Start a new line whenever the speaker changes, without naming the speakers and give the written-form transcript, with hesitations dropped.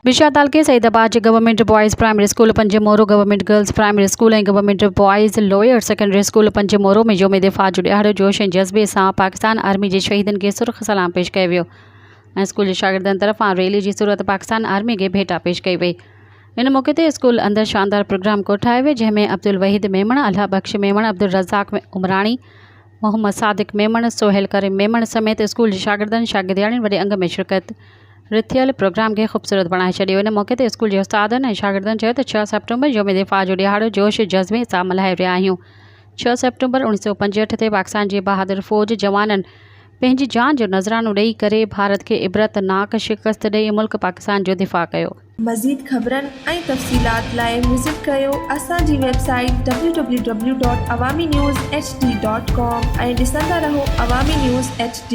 विशा तालके सईदाबाद के government boys primary school Panjmoro, government girls primary school और government boys lower secondary school Panjmoro में योम दिफ़ा जो ॾियारो जोश ऐं जज़्बे सां पाकिस्तान आर्मी के शहीदन के सुर्ख सलाम पेश किया वियो ऐं स्कूल के शागिर्दनि तरफ़ां रैली की सूरत पाकिस्तान आर्मी के भेटा पेश कई वई। इन मौके ते स्कूल अंदर शानदार प्रोग्राम कोठाए वियो, जंहिंमें अब्दुल वहीद मेमण, अल्लाह बख्श मेमण, अब्दुल रज़ाक उमराणी, मोहम्मद सादिक मेमण, सोहेल करीम मेमण समेत स्कूल के शागिर्दनि शागिर्दियाणियुनि वॾे अंग में शिरकत रिथियल प्रोग्राम के खूबसूरत बणाए छॾियो। इन मौके ते स्कूल के उस्तादनि ऐं शागिर्दनि चयो त 6 सेप्टेम्बर योम दिफ़ा जो ॾियारो जोश जज़्बे सां मल्हाए रहिया आहियूं। 6 सेप्टेम्बर 1965 ते पाकिस्तान जी बहादुर फ़ौज जवाननि पंहिंजी जान जो नज़रानो ॾेई करे भारत के इबरतनाक शिकस्त ॾेई मुल्क पाकिस्तान जो दिफ़ा कयो।
मज़ीद ख़बरनि ऐं तफ़सीलात लाइ विज़िट कयो असांजी वेबसाइट www.awamiNewsHD.com ऐं ॾिसंदा रहो अवामी न्यूज़ HD।